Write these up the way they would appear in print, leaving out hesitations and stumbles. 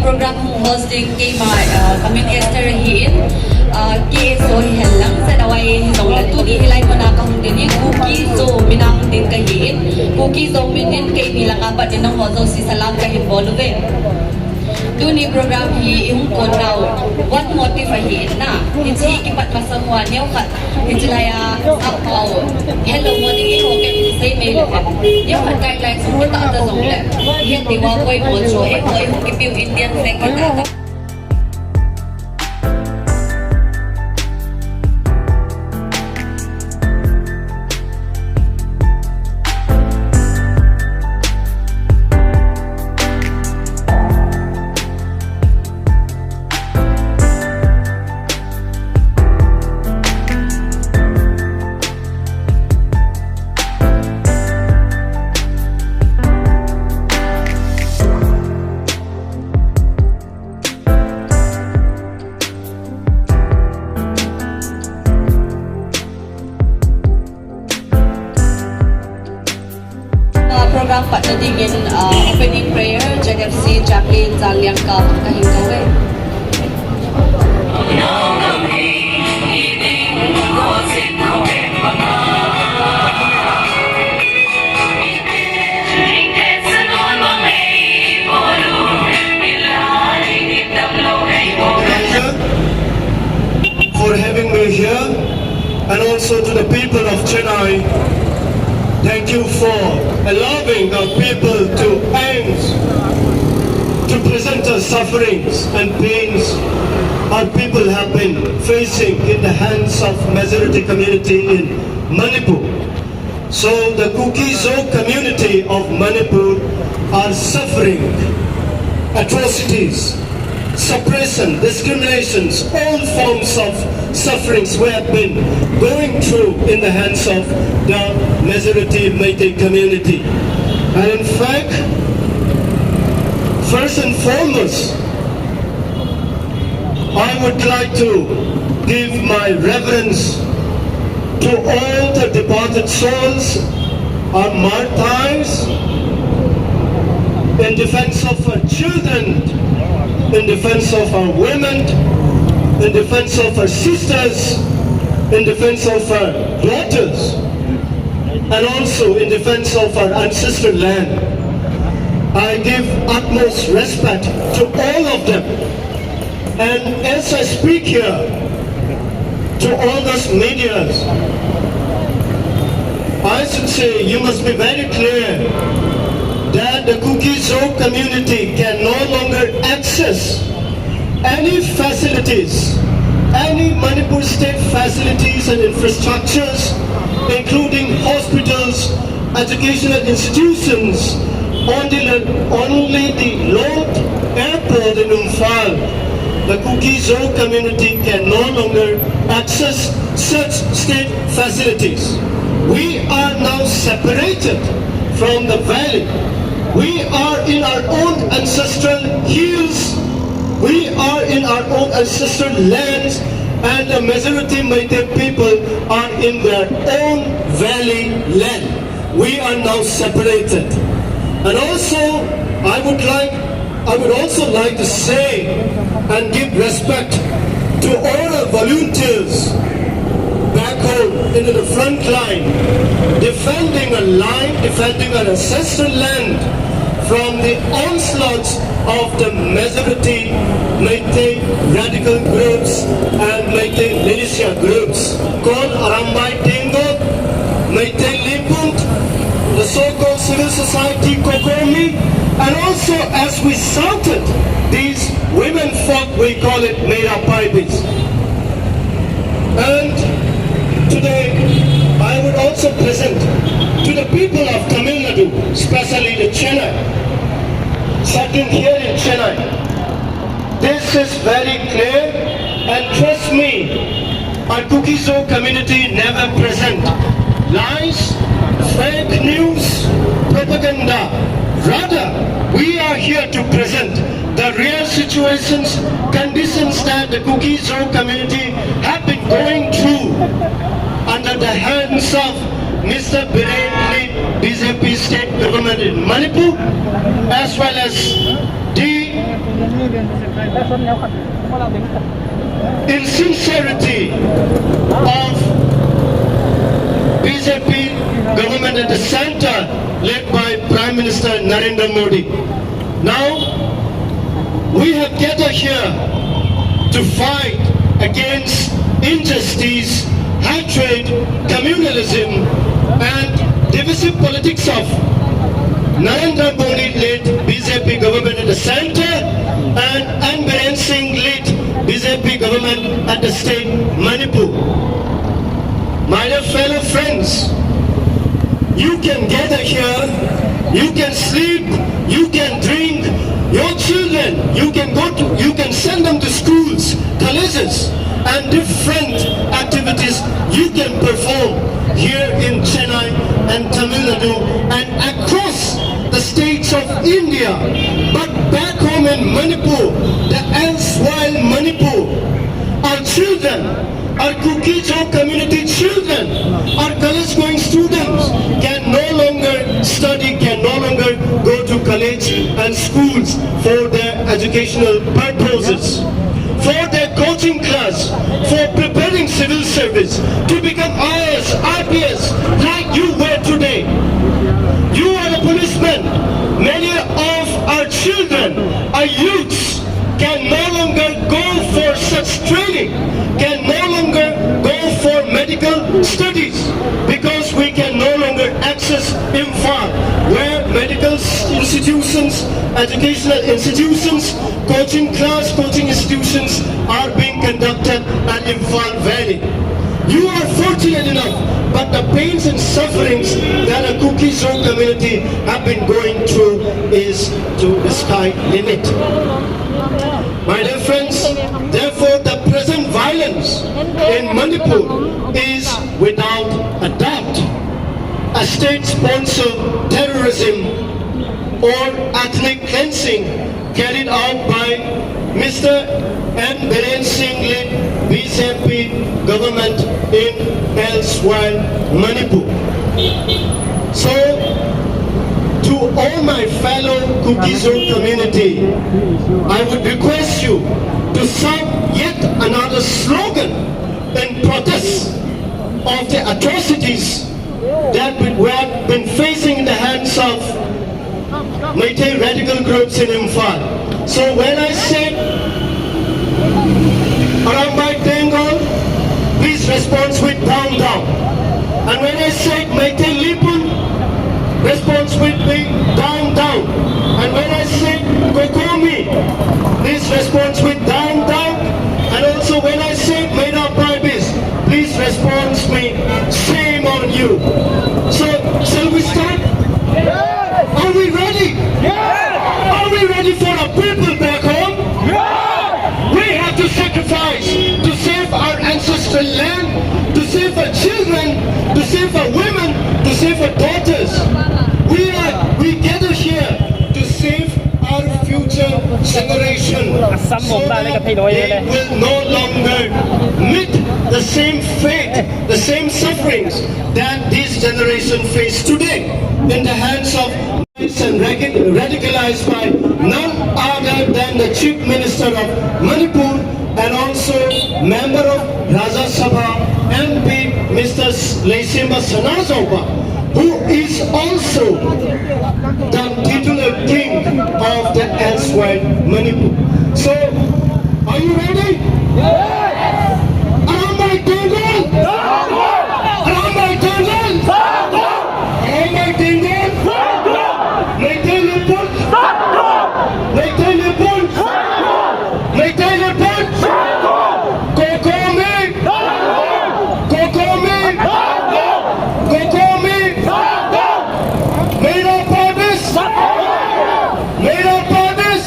program hosting kay community rahiin Kuki-Zo hilang sa naway hitong latuni hilay mo nakahundin yung Kuki-Zo minahundin kahiin Kuki-Zo minin kay bilang apat din ng hozo si salam kahit boluwe Duni program hi yung konaw what motive hi na hindi kipat masamuan niyo kat hindi laya apaw hello morning in hoken say mail niyo kat guidelines mo ta ta song le hindi wa koy mojo e koy kipiu Indian second program patnadigin opening prayer JFC Jacqueline Zaliang ka kahinggawe for having me here and also to the people of Chennai. Thank you for allowing our people to present our sufferings and pains our people have been facing in the hands of majority community in Manipur. So the Kuki-Zo community of Manipur are suffering atrocities, suppression, discriminations, all forms of sufferings we have been going through in the hands of the majority Meitei community. And in fact, first and foremost, I would like to give my reverence to all the departed souls, our martyrs, in defense of our children, in defense of our women, in defense of our sisters, in defense of our daughters, and also in defense of our ancestral land. I give utmost respect to all of them. And as I speak here, to all those medias, I should say you must be very clear that the Kuki-Zo community can no longer access any facilities, any Manipur state facilities and infrastructures, including hospitals, educational institutions, only the Lord Airport in Umphal. The Kuki-Zo community can no longer access such state facilities. We are now separated from the valley. We are in our own ancestral hills. We are in our own ancestral lands, and the majority Meitei people are in their own valley land. We are now separated. And also, I would also like to say and give respect to all the volunteers back home into the front line, defending our ancestral land from the onslaughts of the majority Meitei radical groups and Meitei militia groups called Arambai Tengo, Meitei Lipunt, the so-called civil society Kokomi, and also as we shouted, these women folk, we call it Mera Paibis. And today, I would also present to the people of Tamil Nadu, especially the Chennai, sitting here in Chennai. This is very clear, and trust me, our Kuki-Zo community never present lies, fake news, propaganda. Rather, we are here to present the real situations, conditions that the Kuki-Zo community have been going through under the hands of Mr. Biren BJP state government in Manipur, as well as the in sincerity of BJP government at the center led by Prime Minister Narendra Modi. Now, we have gathered here to fight against injustice, hatred, communalism and divisive politics of Narendra Modi-led BJP government at the center and Biren Singh-led BJP government at the state Manipur. My dear fellow friends, you can gather here, you can sleep, you can drink, your children, you can send them to schools, colleges and different activities you can perform here in Chennai and Tamil Nadu and across the states of India. But back home in Manipur, the elsewhere Manipur, our children, our Kuki-Zo community children, our college-going students can no longer study, can no longer go to college and schools for their educational purposes, for their coaching class, for preparing civil service, to become IAS, RPS, like you were today. You are a policeman. Many of our children, our youths, can no longer go for such training, can no longer go for medical studies, because we can no longer access Imphal, where medical institutions, educational institutions, coaching institutions are being conducted at Imphal Valley. You are fortunate enough, but the pains and sufferings that a Kuki-Zo community have been going through is to the sky limit. My dear friends, therefore the present violence in Manipur is without a doubt a state-sponsored terrorism or ethnic cleansing carried out by Mr. N. Biren Singh-led BJP government in elsewhere Manipur. So, to all my fellow Kuki-Zo community, I would request you to sound yet another slogan in protest of the atrocities that we have been facing in the hands of Meitei radical groups in Imphal. So when I say around my Bengal, please respond with down down. And when I say Meitei Lipun, response will be down down. And when I say Kokomi, please response with down down. And also when I say Meda Pribis, please respond me shame on you. So shall we start? Yes! Are we ready? Yes! Are we ready for our people back home? Yes! We have to sacrifice to save our ancestral land, to save our children, to save our women, to save our daughters. We gather here to save our future generation, so that they will no longer meet the same fate, the same sufferings that this generation face today in the hands of and radicalized by none other than the Chief Minister of Manipur and also member of Rajya Sabha MP Mr. Leisimba Sanazoba, who is also the titular king of the elsewhere Manipur. So, are you ready? Yes! Around my Bengal! Around my Bengal! Around my Bengal! Meitei Lipun! Meitei Lipun! Meitei Lipun! Kokomi! Kokomi! Kokomi! Mera Pabis! Mera Pabis!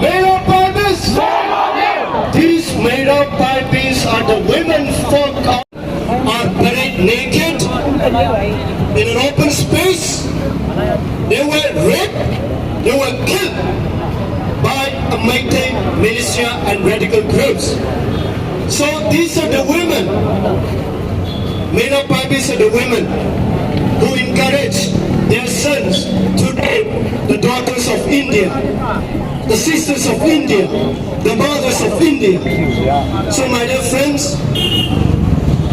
Mera Pabis! These Mera Pabis are the women folk are buried naked in an open space. They were raped, they were killed by a Meitei militia and radical groups. So these are the women. Mera Pabis are the women. who encourage their sons to rape the daughters of India, the sisters of India, the mothers of India. So my dear friends,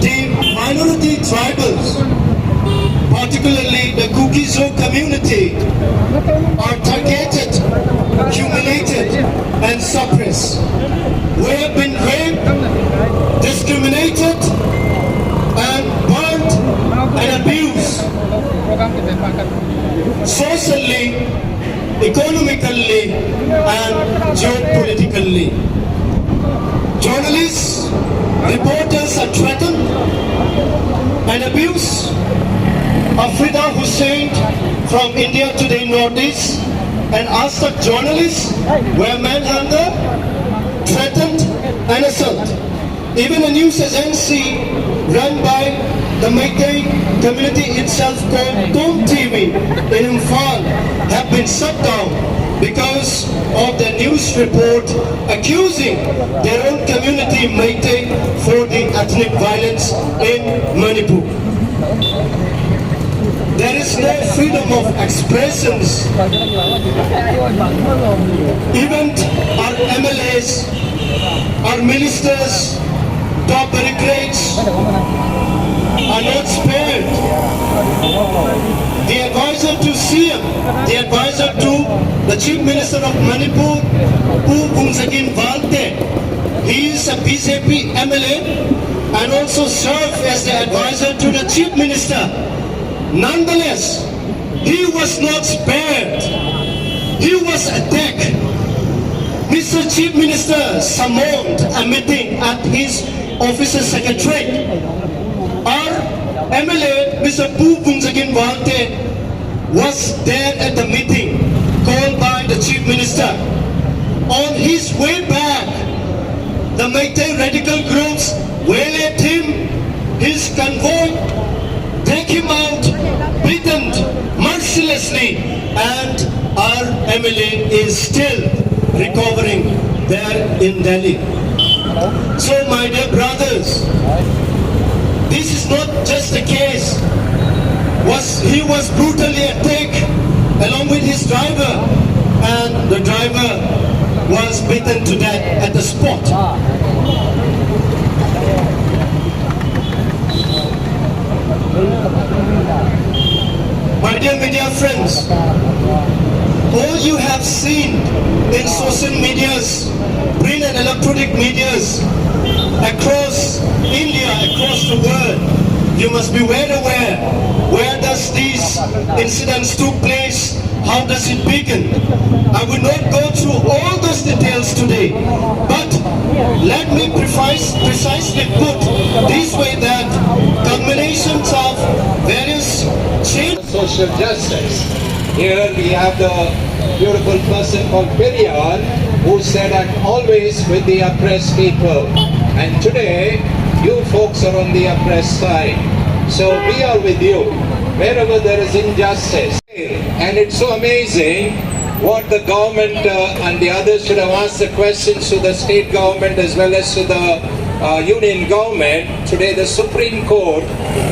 the minority tribals, particularly the Kuki-Zo community, are targeted, humiliated and suppressed. We have been raped, discriminated and burnt and abused socially, economically and geopolitically. Journalists, reporters are threatened and abused. Afrida Hussain from India Today Northeast and Astak journalists were manhandled, threatened and assaulted. Even a news agency run by the Meitei community itself called Tom TV in Imphal have been shut down because of the news report accusing their own community Meitei for the ethnic violence in Manipur. There is no freedom of expressions. Even our MLAs, our ministers, top bureaucrats are not spared. The advisor to CM, the advisor to the Chief Minister of Manipur, Kuki-Zo Valte, he is a BJP MLA and also served as the advisor to the Chief Minister. Nonetheless, he was not spared. He was attacked. Mr. Chief Minister summoned a meeting at his officer's secretariat. Our MLA, Mr. Kuki-Zo Valte, was there at the meeting called by the Chief Minister. On his way back, the Meitei radical groups waylaid him, his convoy, take him out, beaten mercilessly, and our MLA is still recovering there in Delhi. So my dear brothers, this is not just a case. He was brutally attacked along with his driver, and the driver was beaten to death at the spot. My dear media friends, all you have seen in social medias, print and electronic medias, across India, across the world, you must be well aware where does these incidents took place, how does it begin. I will not go through all those details today, but let me precisely put this way that combinations of various changes. Social justice. Here we have the beautiful person called Periyar who said, I'm always with the oppressed people. And today, you folks are on the oppressed side. So we are with you wherever there is injustice. And it's so amazing what the government and the others should have asked the questions to the state government as well as to the union government. Today the Supreme Court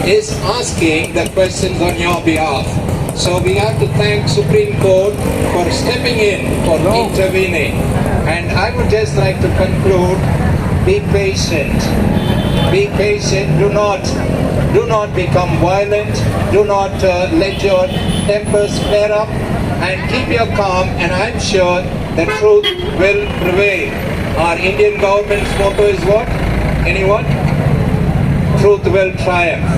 is asking the questions on your behalf. So we have to thank Supreme Court for stepping in, for intervening. And I would just like to conclude, be patient. Be patient. Do not become violent. Do not let your tempers flare up. And keep your calm. And I'm sure the truth will prevail. Our Indian government's motto is what? Anyone? Truth will triumph.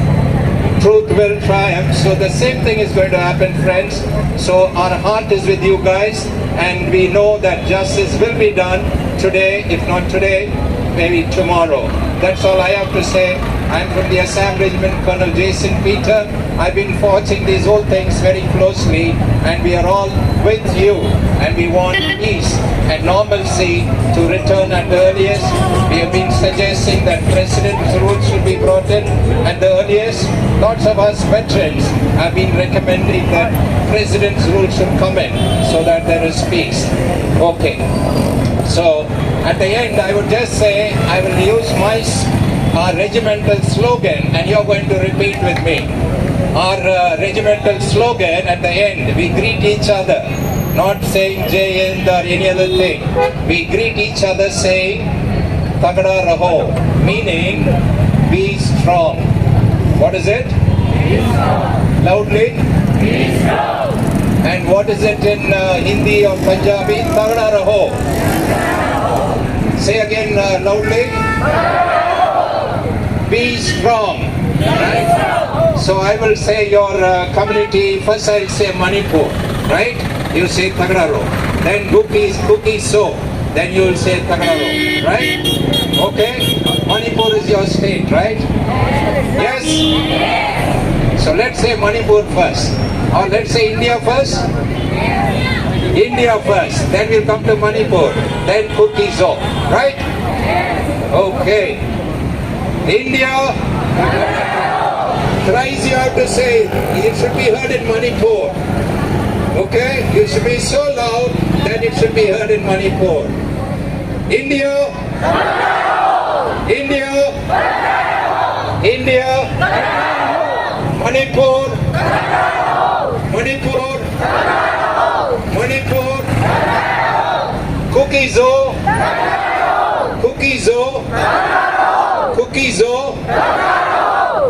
Truth will triumph. So the same thing is going to happen, friends. So our heart is with you guys, and we know that justice will be done today. If not today, maybe tomorrow. That's all I have to say. I'm from the Assam Regiment, Colonel Jason Peter. I've been watching these whole things very closely, and we are all with you, and we want peace and normalcy to return at the earliest. We have been suggesting that President's rule should be brought in at the earliest. Lots of us veterans have been recommending that President's rule should come in so that there is peace. Okay. So at the end, I would just say I will use my regimental slogan, and you're going to repeat with me. our regimental slogan at the end. We greet each other, not saying Jai Hind or any other thing. We greet each other saying Tagda Raho, meaning be strong. What is it? Be strong. Loudly? Be strong. And what is it in Hindi or Punjabi? Tagda Raho. Say again loudly. Be strong. Right? So I will say your community, first I'll say Manipur, right? You say Tagraro. Then Kuki-Zo. Then you will say Tagraro, right? Okay? Manipur is your state, right? Yes? So let's say Manipur first. Or let's say India first. India first. Then we'll come to Manipur. Then Kuki-Zo, right? Okay. India. Thrice you have to say, it should be heard in Manipur. Okay? You should be so loud that it should be heard in Manipur. India. India. India. Manipur. Manipur. Manipur. Kuki-Zo. Kuki-Zo. Kuki-Zo.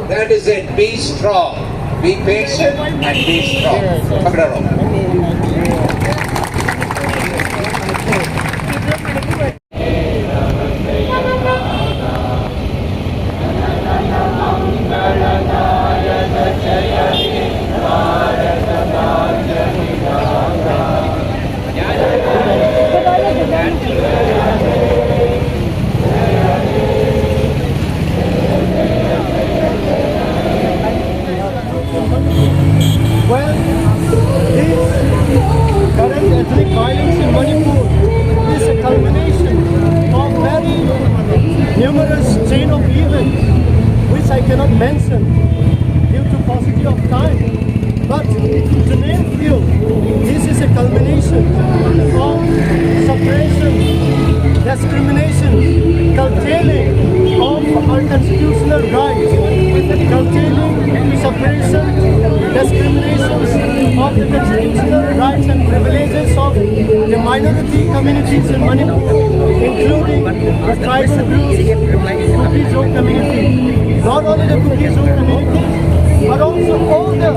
That is it. Be strong. Be patient and be strong. Tagraro. Well, this current ethnic violence in Manipur is a culmination of very numerous chain of events which I cannot mention due to paucity of time. But to name few, this is a culmination of suppression, discrimination, curtailing of our constitutional rights, curtailing, suppression, discriminations of the constitutional rights and privileges of the minority communities in Manipur, including the tribal groups, Kuki-Zo community. Not only the Kuki-Zo community, but also all the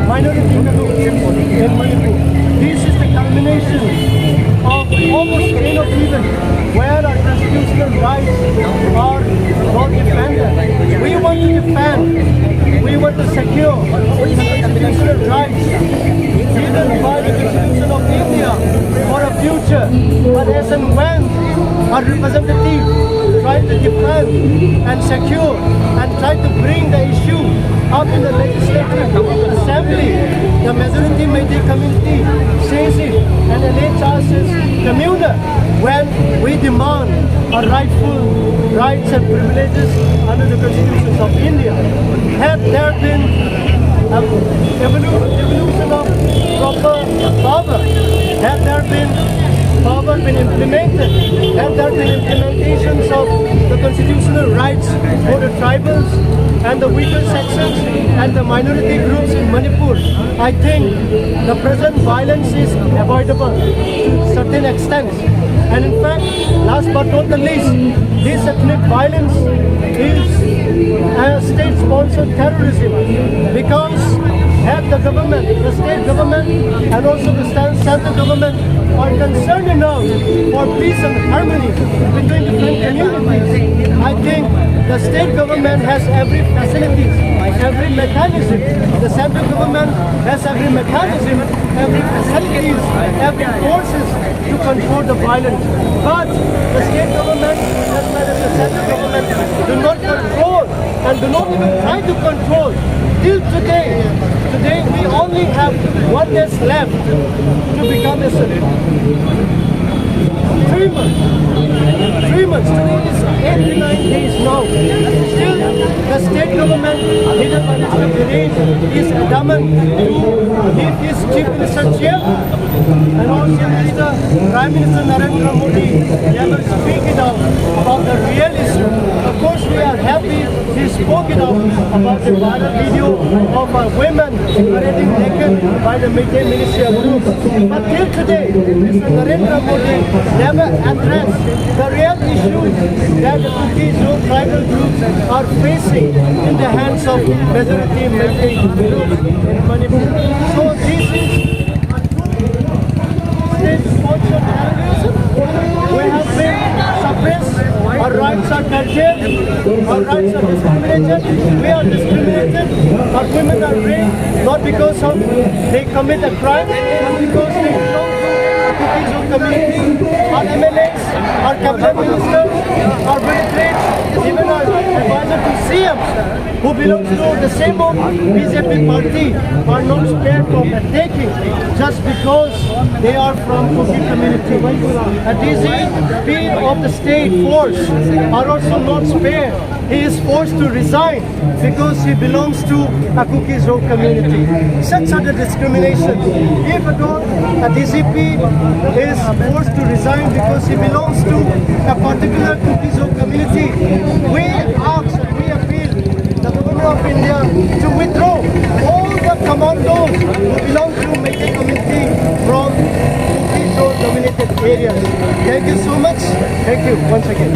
minority communities in Manipur. This is the culmination of almost chain of events where our constitutional rights are not defended. We want to defend, we want to secure constitutional rights given by the Constitution of India for a future. But as and when our representatives try to defend and secure and try to bring the issue up in the legislative assembly, the majority Meitei community says it and LHR's communal when we demand our rightful rights and privileges under the constitutions of India. Had there been evolution of proper power, had there been power been implemented, had there been implementations of the constitutional rights for the tribals and the weaker sections and the minority groups in Manipur, I think the present violence is avoidable to certain extent. And in fact, last but not the least, this ethnic violence is a state-sponsored terrorism because had the government, the state government and also the central government are concerned enough for peace and harmony between different communities, I think the state government has every facility, every mechanism. The central government has every mechanism, every facilities, every forces to control the violence. But the state government as well as the central government do not control and do not even try to control. Till today we only have 1 day left to become a citizen. 3 months. 3 months. Today is 89 days now. Still, the state government, headed by Mr. Viren, is adamant to leave his chief minister chair and also Mr. Prime Minister Narendra Modi never speak it out about the real issue. Of course, we are happy he spoke about the viral video of women parading naked by the ministerial groups. But till today, Mr. Narendra Modi never addressed the real issues that the Kuki-Zo tribal groups are facing in the hands of majority Meitei groups in Manipur. So this is state-sponsored terrorism. We have been suppressed, our rights are curtailed, our rights are discriminated, we are discriminated, our women are raped, not because of they commit a crime, but because they belong to the Kuki-Zo community. Our MLAs, our cabinet ministers, our bureaucrats, even our advisor to CM, who belongs to the same old BJP party, are not spared from attacking just because they are from Kuki community. A DGP of the state force are also not spared. He is forced to resign because he belongs to a Kuki-Zo community. Such are the discrimination. If at all a DGP is forced to resign because he belongs to a particular Kuki-Zo community, we ask, we appeal the government of India to withdraw all the commandos who belong to Meitei community from Kuki-Zo dominated areas. Thank you so much. Thank you once again.